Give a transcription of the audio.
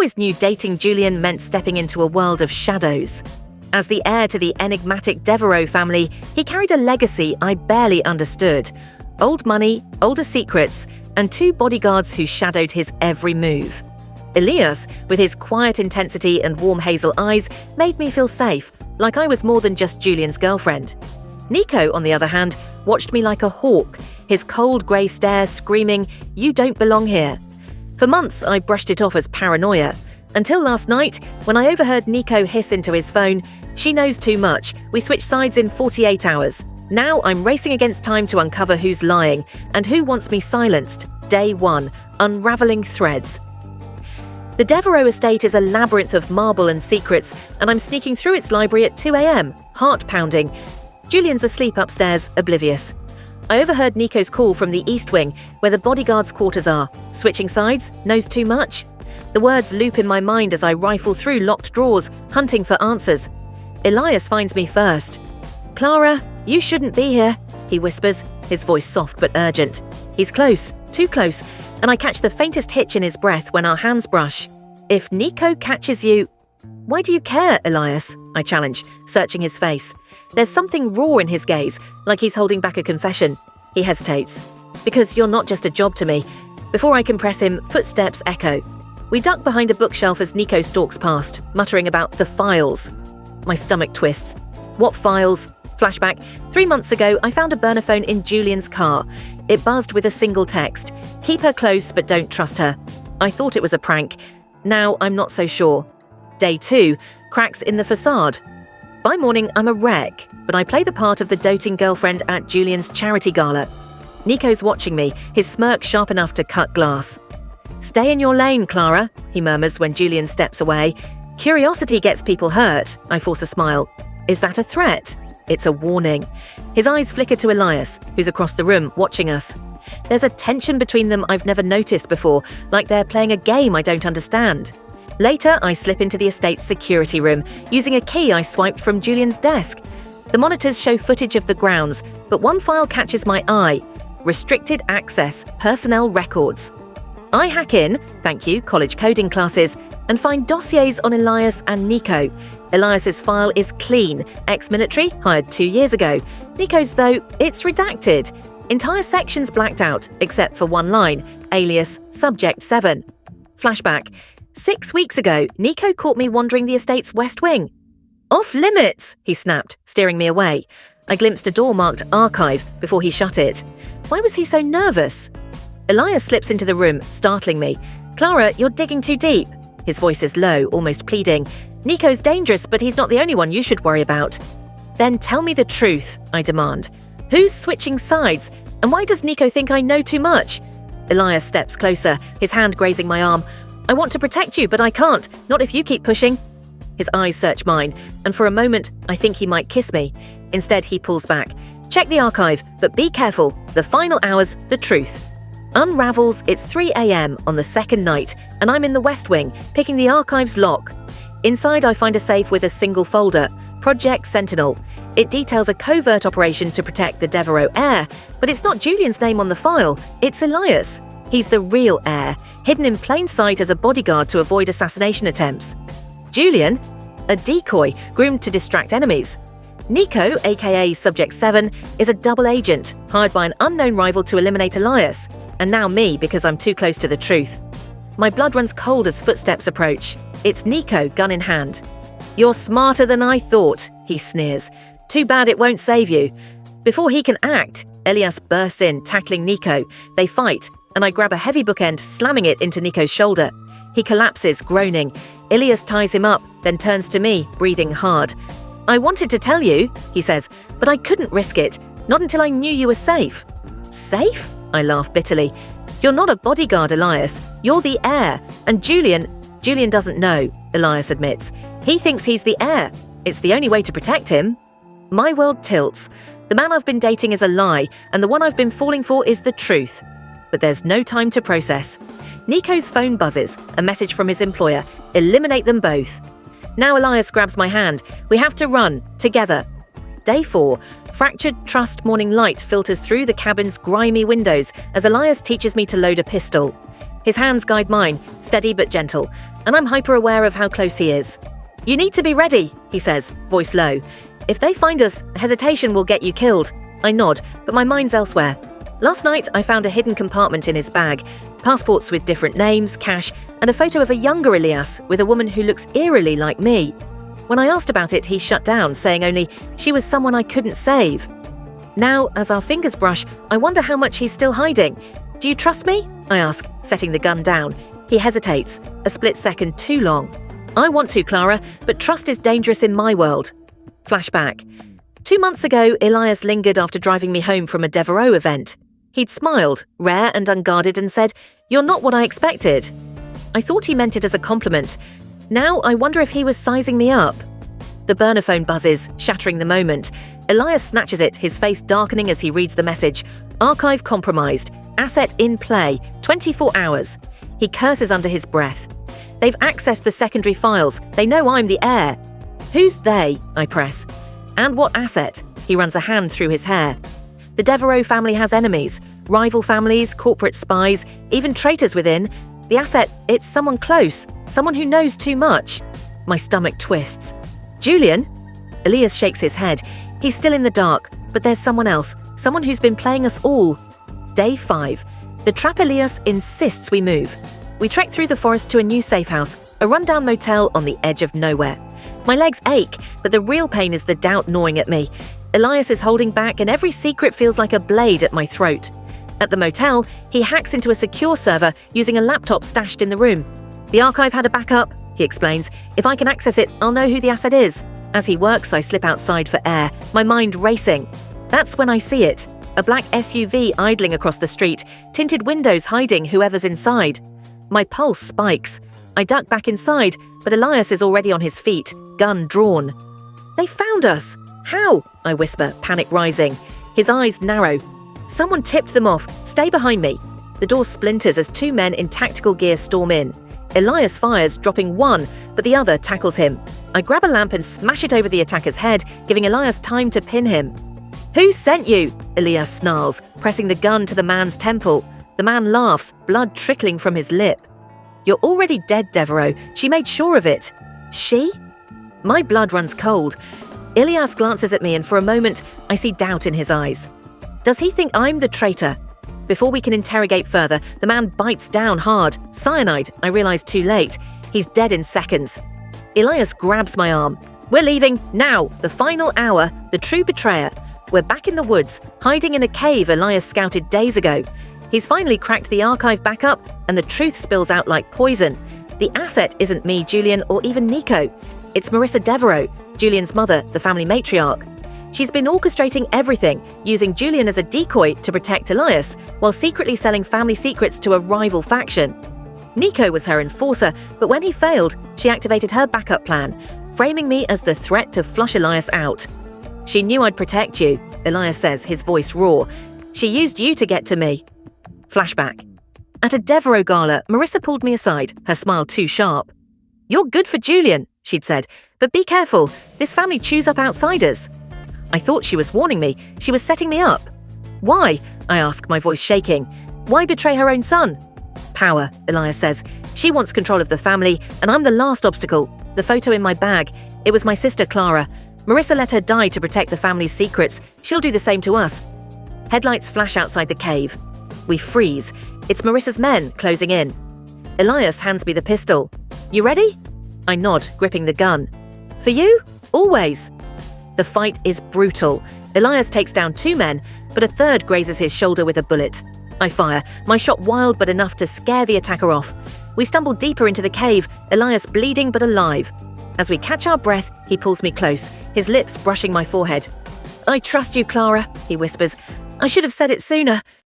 always knew dating Julian meant stepping into a world of shadows. As the heir to the enigmatic Devereaux family, he carried a legacy I barely understood. Old money, older secrets, and 2 bodyguards who shadowed his every move. Elias, with his quiet intensity and warm hazel eyes, made me feel safe, like I was more than just Julian's girlfriend. Nico, on the other hand, watched me like a hawk, his cold grey stare screaming, "You don't belong here." For months, I brushed it off as paranoia. Until last night, when I overheard Nico hiss into his phone, "She knows too much. We switch sides in 48 hours. Now I'm racing against time to uncover who's lying and who wants me silenced. Day 1, unravelling threads. The Devereaux estate is a labyrinth of marble and secrets, and I'm sneaking through its library at 2 a.m, heart pounding. Julian's asleep upstairs, oblivious. I overheard Nico's call from the East Wing, where the bodyguards' quarters are. Switching sides? Knows too much? The words loop in my mind as I rifle through locked drawers, hunting for answers. Elias finds me first. "Clara, you shouldn't be here," he whispers, his voice soft but urgent. He's close, too close, and I catch the faintest hitch in his breath when our hands brush. "If Nico catches you—" "Why do you care, Elias?" I challenge, searching his face. There's something raw in his gaze, like he's holding back a confession. He hesitates. "Because you're not just a job to me." Before I can press him, footsteps echo. We duck behind a bookshelf as Nico stalks past, muttering about the files. My stomach twists. What files? Flashback. 3 months ago, I found a burner phone in Julian's car. It buzzed with a single text. "Keep her close, but don't trust her." I thought it was a prank. Now I'm not so sure. Day 2, cracks in the facade. By morning, I'm a wreck, but I play the part of the doting girlfriend at Julian's charity gala. Nico's watching me, his smirk sharp enough to cut glass. "Stay in your lane, Clara," he murmurs when Julian steps away. "Curiosity gets people hurt." I force a smile. Is that a threat? It's a warning. His eyes flicker to Elias, who's across the room, watching us. There's a tension between them I've never noticed before, like they're playing a game I don't understand. Later, I slip into the estate's security room, using a key I swiped from Julian's desk. The monitors show footage of the grounds, but one file catches my eye. Restricted access, personnel records. I hack in, thank you, college coding classes, and find dossiers on Elias and Nico. Elias's file is clean, ex-military, hired 2 years ago. Nico's, though, it's redacted. Entire sections blacked out, except for one line, alias Subject 7. Flashback. 6 weeks ago, Nico caught me wandering the estate's west wing. "Off limits," he snapped, steering me away. I glimpsed a door marked Archive before he shut it. Why was he so nervous? Elias slips into the room, startling me. "Clara, you're digging too deep." His voice is low, almost pleading. "Nico's dangerous, but he's not the only one you should worry about." "Then tell me the truth," I demand. "Who's switching sides? And why does Nico think I know too much?" Elias steps closer, his hand grazing my arm. "I want to protect you, but I can't. Not if you keep pushing." His eyes search mine, and for a moment, I think he might kiss me. Instead, he pulls back. "Check the archive, but be careful. The final hours, the truth." Unravels, it's 3 a.m. on the second night, and I'm in the West Wing, picking the archive's lock. Inside, I find a safe with a single folder, Project Sentinel. It details a covert operation to protect the Devereaux heir, but it's not Julian's name on the file, it's Elias. He's the real heir, hidden in plain sight as a bodyguard to avoid assassination attempts. Julian? A decoy, groomed to distract enemies. Nico, aka Subject 7, is a double agent, hired by an unknown rival to eliminate Elias. And now me, because I'm too close to the truth. My blood runs cold as footsteps approach. It's Nico, gun in hand. "You're smarter than I thought," he sneers. "Too bad it won't save you." Before he can act, Elias bursts in, tackling Nico. They fight, and I grab a heavy bookend, slamming it into Nico's shoulder. He collapses, groaning. Elias ties him up, then turns to me, breathing hard. "I wanted to tell you," he says, "but I couldn't risk it. Not until I knew you were safe." "Safe?" I laugh bitterly. "You're not a bodyguard, Elias. You're the heir. And Julian doesn't know," Elias admits. "He thinks he's the heir. It's the only way to protect him." My world tilts. The man I've been dating is a lie, and the one I've been falling for is the truth. But there's no time to process. Nico's phone buzzes, a message from his employer. Eliminate them both. Now Elias grabs my hand. We have to run, together. Day 4. Fractured trust morning light filters through the cabin's grimy windows as Elias teaches me to load a pistol. His hands guide mine, steady but gentle, and I'm hyper-aware of how close he is. "You need to be ready," he says, voice low. "If they find us, hesitation will get you killed." I nod, but my mind's elsewhere. Last night, I found a hidden compartment in his bag, passports with different names, cash, and a photo of a younger Elias with a woman who looks eerily like me. When I asked about it, he shut down, saying only she was someone I couldn't save. Now, as our fingers brush, I wonder how much he's still hiding. "Do you trust me?" I ask, setting the gun down. He hesitates, a split second too long. "I want to, Clara, but trust is dangerous in my world." Flashback. 2 months ago, Elias lingered after driving me home from a Devereaux event. He'd smiled, rare and unguarded, and said, "You're not what I expected." I thought he meant it as a compliment. Now I wonder if he was sizing me up. The burner phone buzzes, shattering the moment. Elias snatches it, his face darkening as he reads the message. "Archive compromised. Asset in play. 24 hours. He curses under his breath. "They've accessed the secondary files. They know I'm the heir." "Who's they?" I press. "And what asset?" He runs a hand through his hair. "The Devereaux family has enemies. Rival families, corporate spies, even traitors within. The asset, it's someone close. Someone who knows too much." My stomach twists. "Julian?" Elias shakes his head. He's still in the dark, but there's someone else. Someone who's been playing us all. Day 5. The trap Elias insists we move. We trek through the forest to a new safe house, a rundown motel on the edge of nowhere. My legs ache, but the real pain is the doubt gnawing at me. Elias is holding back, and every secret feels like a blade at my throat. At the motel, he hacks into a secure server using a laptop stashed in the room. "The archive had a backup," he explains. "If I can access it, I'll know who the asset is." As he works, I slip outside for air, my mind racing. That's when I see it. A black SUV idling across the street, tinted windows hiding whoever's inside. My pulse spikes. I duck back inside, but Elias is already on his feet, gun drawn. "They found us!" "How?" I whisper, panic rising. His eyes narrow. "Someone tipped them off. Stay behind me." The door splinters as 2 men in tactical gear storm in. Elias fires, dropping one, but the other tackles him. I grab a lamp and smash it over the attacker's head, giving Elias time to pin him. "Who sent you?" Elias snarls, pressing the gun to the man's temple. The man laughs, blood trickling from his lip. "You're already dead, Devereaux. She made sure of it." "She?" My blood runs cold. Elias glances at me, and for a moment, I see doubt in his eyes. Does he think I'm the traitor? Before we can interrogate further, the man bites down hard. Cyanide, I realize too late. He's dead in seconds. Elias grabs my arm. "We're leaving, now, the final hour, the true betrayer. We're back in the woods, hiding in a cave Elias scouted days ago. He's finally cracked the archive backup, and the truth spills out like poison. The asset isn't me, Julian, or even Nico. It's Marissa Devereaux, Julian's mother, the family matriarch. She's been orchestrating everything, using Julian as a decoy to protect Elias, while secretly selling family secrets to a rival faction. Nico was her enforcer, but when he failed, she activated her backup plan, framing me as the threat to flush Elias out. She knew I'd protect you," Elias says, his voice raw. "She used you to get to me." Flashback. At a Devereaux gala, Marissa pulled me aside, her smile too sharp. "You're good for Julian," she'd said, "but be careful, this family chews up outsiders." I thought she was warning me. She was setting me up. "Why?" I ask, my voice shaking. "Why betray her own son?" "Power," Elias says. "She wants control of the family, and I'm the last obstacle. The photo in my bag. It was my sister Clara. Marissa let her die to protect the family's secrets. She'll do the same to us." Headlights flash outside the cave. We freeze. It's Marissa's men closing in. Elias hands me the pistol. "You ready?" I nod, gripping the gun. "For you? Always." The fight is brutal. Elias takes down 2 men, but a third grazes his shoulder with a bullet. I fire, my shot wild but enough to scare the attacker off. We stumble deeper into the cave, Elias bleeding but alive. As we catch our breath, he pulls me close, his lips brushing my forehead. "I trust you, Clara," he whispers. "I should have said it sooner.